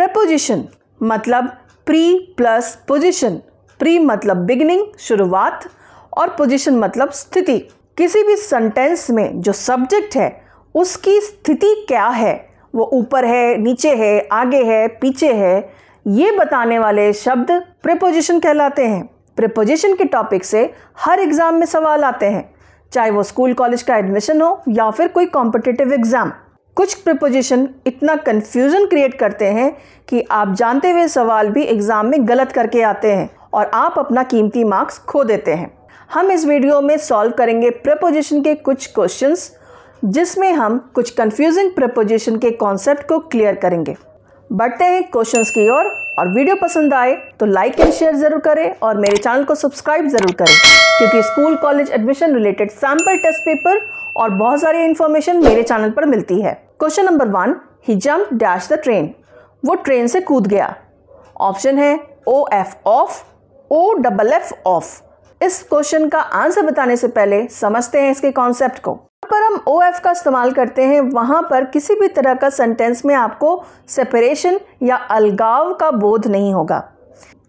Preposition मतलब pre plus position. Pre मतलब beginning, शुरुआत, और पोजिशन मतलब स्थिति। किसी भी सेंटेंस में जो सब्जेक्ट है उसकी स्थिति क्या है, वो ऊपर है, नीचे है, आगे है, पीछे है, ये बताने वाले शब्द प्रीपोजिशन कहलाते हैं। प्रीपोजिशन के टॉपिक से हर एग्जाम में सवाल आते हैं, चाहे वो स्कूल कॉलेज का एडमिशन हो या फिर कोई कॉम्पिटिटिव एग्जाम। कुछ प्रीपोजिशन इतना कंफ्यूजन क्रिएट करते हैं कि आप जानते हुए सवाल भी एग्जाम में गलत करके आते हैं और आप अपना कीमती मार्क्स खो देते हैं। हम इस वीडियो में सॉल्व करेंगे प्रीपोजिशन के कुछ क्वेश्चंस, जिसमें हम कुछ कंफ्यूजिंग प्रीपोजिशन के कॉन्सेप्ट को क्लियर करेंगे। बढ़ते हैं क्वेश्चंस की ओर, और वीडियो पसंद आए तो लाइक एंड शेयर जरूर करें और मेरे चैनल को सब्सक्राइब जरूर करें, क्योंकि school college admission related sample test paper और बहुत सारी इंफॉर्मेशन मेरे चैनल पर मिलती है। Question number 1, he jump dash the train. वो ट्रेन से कूद गया। ऑप्शन है OF ऑफ, OFF ऑफ। इस क्वेश्चन का आंसर बताने से पहले समझते हैं इसके कॉन्सेप्ट को। पर हम OF का इस्तेमाल करते हैं वहां पर किसी भी तरह का सेंटेंस में आपको सेपरेशन या अलगाव का बोध नहीं होगा,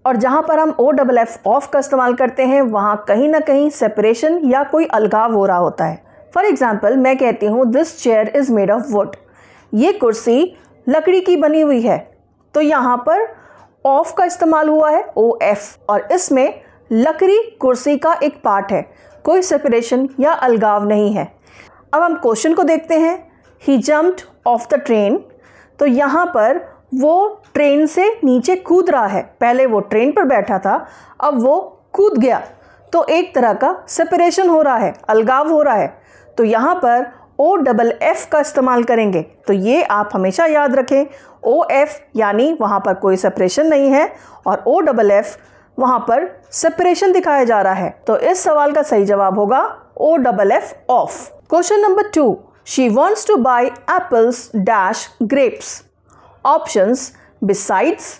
और जहां पर हम OFF ऑफ का इस्तेमाल करते हैं वहां कहीं ना कहीं सेपरेशन या कोई अलगाव हो रहा होता है। फॉर एग्जाम्पल, मैं कहती हूँ this chair is made of would. ये कुर्सी लकड़ी की बनी हुई है, तो यहाँ पर ऑफ का इस्तेमाल हुआ है OF, और इसमें लकड़ी कुर्सी का एक पार्ट है, कोई सेपरेशन या अलगाव नहीं है। अब हम क्वेश्चन को देखते हैं। ही जम्प्ड ऑफ द ट्रेन, तो यहाँ पर वो ट्रेन से नीचे कूद रहा है। पहले वो ट्रेन पर बैठा था, अब वो कूद गया, तो एक तरह का सेपरेशन हो रहा है, अलगाव हो रहा है। तो यहाँ पर OFF का इस्तेमाल करेंगे। तो ये आप हमेशा याद रखें, OF यानी वहाँ पर कोई सेपरेशन नहीं है, और OFF वहाँ पर सेपरेशन दिखाया जा रहा है। तो इस सवाल का सही जवाब होगा OFF of. Question number 2, she wants two by apples dash grapes. Options besides,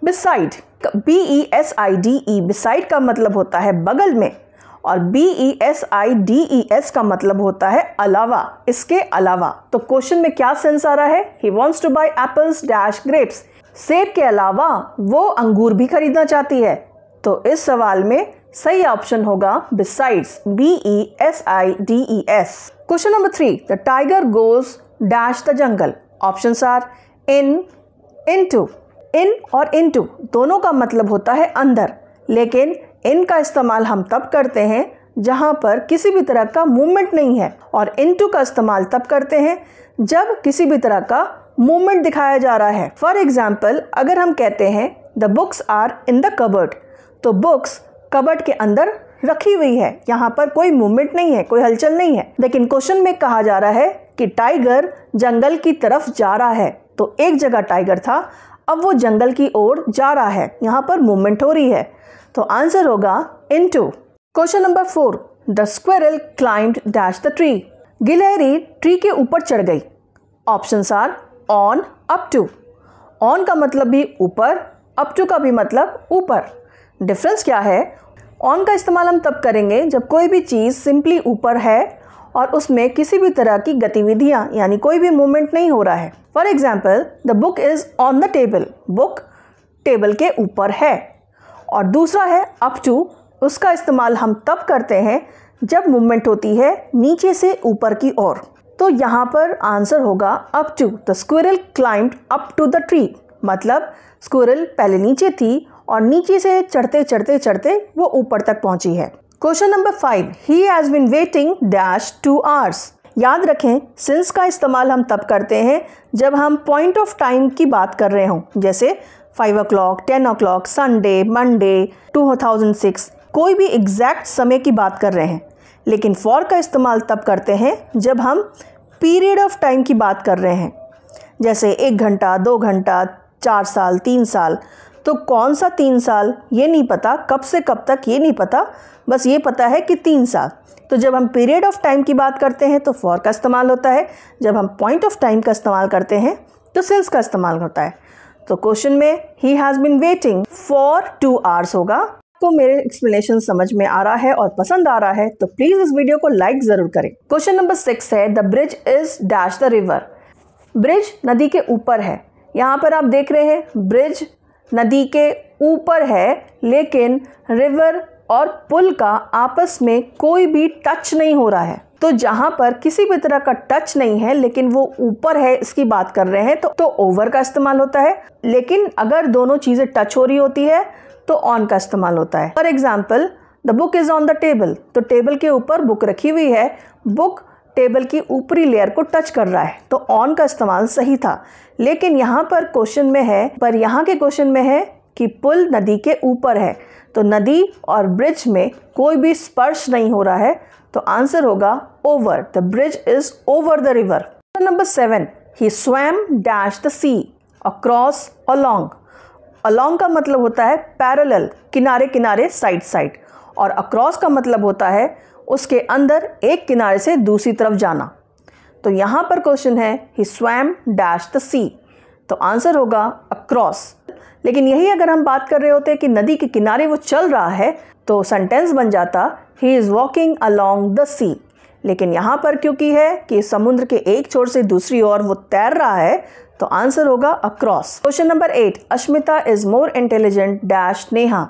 beside, BESIDE, beside का मतलब होता है बगल में, और BESIDES का मतलब होता है अलावा, इसके अलावा। तो क्वेश्चन में क्या सेंस आ रहा है? He wants two by apples dash grapes, सेब के अलावा वो अंगूर भी खरीदना चाहती है। तो इस सवाल में सही ऑप्शन होगा besides, BESIDES। Question number 3, the tiger goes dash the jungle. Options are in, into. In और इनटू दोनों का मतलब होता है अंदर, लेकिन इन का इस्तेमाल हम तब करते हैं जहां पर किसी भी तरह का मूवमेंट नहीं है, और इनटू का इस्तेमाल तब करते हैं जब किसी भी तरह का मूवमेंट दिखाया जा रहा है। फॉर एग्जाम्पल, अगर हम कहते हैं the books are in the cupboard, तो बुक्स कबर्ड के अंदर रखी हुई है, यहाँ पर कोई मूवमेंट नहीं है, कोई हलचल नहीं है। लेकिन क्वेश्चन में कहा जा रहा है कि टाइगर जंगल की तरफ जा रहा है, तो एक जगह टाइगर था, अब वो जंगल की ओर जा रहा है, यहाँ पर मूवमेंट हो रही है। तो आंसर होगा into. Question number 4, the squirrel climbed dash the tree. गिलहरी ट्री के ऊपर चढ़ गई। Options are on, up to. On का मतलब भी ऊपर, अप टू का भी मतलब ऊपर। डिफरेंस क्या है? ऑन का इस्तेमाल हम तब करेंगे जब कोई भी चीज़ सिंपली ऊपर है और उसमें किसी भी तरह की गतिविधियाँ यानी कोई भी मूवमेंट नहीं हो रहा है। For example, the book is on the table, book table के ऊपर है। और दूसरा है अप टू, उसका इस्तेमाल हम तब करते हैं जब मूवमेंट होती है नीचे से ऊपर की ओर। तो यहाँ पर आंसर होगा up to. The squirrel climbed up to the tree, मतलब स्क्विरल पहले नीचे थी और नीचे से चढ़ते चढ़ते चढ़ते वो ऊपर तक पहुंची है। Question number 5, he has been waiting dash 2 hours। याद रखें, सिंस का इस्तेमाल हम तब करते हैं जब हम पॉइंट ऑफ टाइम की बात कर रहे हों, जैसे 5 o'clock, 10 o'clock, संडे, मंडे, 2006, कोई भी एग्जैक्ट समय की बात कर रहे हैं। लेकिन फॉर का इस्तेमाल तब करते हैं जब हम पीरियड ऑफ टाइम की बात कर रहे हैं, जैसे 1 घंटा, 2 घंटा, 4 साल, 3 साल। तो कौन सा 3 साल ये नहीं पता, कब से कब तक ये नहीं पता, बस ये पता है कि 3 साल। तो जब हम पीरियड ऑफ टाइम की बात करते हैं तो फॉर का इस्तेमाल होता है, जब हम पॉइंट ऑफ टाइम का इस्तेमाल करते हैं तो सिंस का इस्तेमाल होता है। तो क्वेश्चन में he has been waiting for 2 hours होगा। आपको मेरे एक्सप्लेनेशन समझ में आ रहा है और पसंद आ रहा है तो प्लीज़ इस वीडियो को लाइक ज़रूर करें। क्वेश्चन नंबर 6 है, the bridge is dash the river. Bridge नदी के ऊपर है, यहाँ पर आप देख रहे हैं ब्रिज नदी के ऊपर है, लेकिन रिवर और पुल का आपस में कोई भी टच नहीं हो रहा है। तो जहाँ पर किसी भी तरह का टच नहीं है लेकिन वो ऊपर है, इसकी बात कर रहे हैं, तो ओवर का इस्तेमाल होता है। लेकिन अगर दोनों चीज़ें टच हो रही होती है तो ऑन का इस्तेमाल होता है। For example, the book is on the table, तो टेबल के ऊपर बुक रखी हुई है, बुक टेबल की ऊपरी लेयर को टच कर रहा है, तो ऑन का इस्तेमाल सही था। लेकिन यहाँ पर क्वेश्चन में है, पर यहाँ के क्वेश्चन में है कि पुल नदी के ऊपर है, तो नदी और ब्रिज में कोई भी स्पर्श नहीं हो रहा है, तो आंसर होगा over. The bridge is over the river. Number 7, he swam dash the sea across along. Along का मतलब होता है पैरेलल, किनारे किनारे, साइड साइड, और अक्रॉस का मतलब होता है उसके अंदर एक किनारे से दूसरी तरफ जाना। तो यहाँ पर क्वेश्चन है ही स्वैम डैश द सी, तो आंसर होगा अक्रॉस। लेकिन यही अगर हम बात कर रहे होते कि नदी के किनारे वो चल रहा है, तो सेंटेंस बन जाता he is walking along the sea. लेकिन यहाँ पर क्योंकि है कि समुद्र के एक छोर से दूसरी ओर वो तैर रहा है, तो आंसर होगा across. Question number 8, Ashmita is more intelligent dash Neha.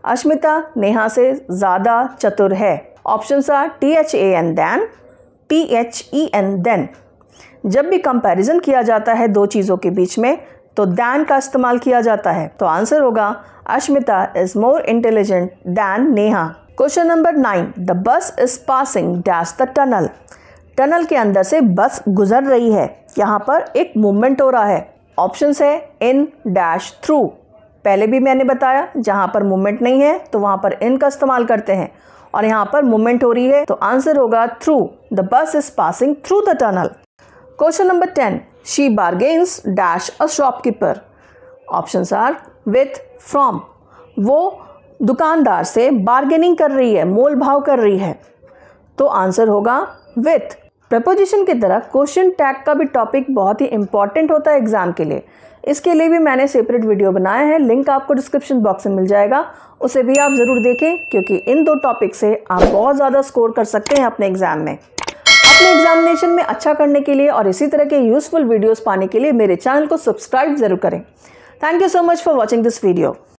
Ashmita Neha से ज़्यादा चतुर है। Options are THAN than, THEN then. जब भी कंपैरिजन किया जाता है दो चीज़ों के बीच में, तो दैन का इस्तेमाल किया जाता है, तो आंसर होगा Ashmita is more intelligent than Neha. Question number 9, the bus is passing dash the tunnel. Tunnel के अंदर से बस गुजर रही है, यहाँ पर एक मूवमेंट हो रहा है। ऑप्शंस है इन डैश थ्रू, पहले भी मैंने बताया जहाँ पर मूवमेंट नहीं है तो वहाँ पर इन का इस्तेमाल करते हैं, और यहाँ पर मूवमेंट हो रही है तो आंसर होगा through. The bus is passing through the tunnel. Question number 10, she bargains dash a shopkeeper. Options are with, from. वो दुकानदार से बार्गेनिंग कर रही है, मोल भाव कर रही है, तो आंसर होगा विथ। प्रपोजिशन की तरह क्वेश्चन टैग का भी टॉपिक बहुत ही इंपॉर्टेंट होता है एग्जाम के लिए। इसके लिए भी मैंने सेपरेट वीडियो बनाया है, लिंक आपको डिस्क्रिप्शन बॉक्स में मिल जाएगा, उसे भी आप ज़रूर देखें, क्योंकि इन दो टॉपिक से आप बहुत ज़्यादा स्कोर कर सकते हैं अपने एग्जाम में। अपने एग्जामिनेशन में अच्छा करने के लिए और इसी तरह के यूजफुल वीडियोस पाने के लिए मेरे चैनल को सब्सक्राइब जरूर करें। Thank you so much for watching this video.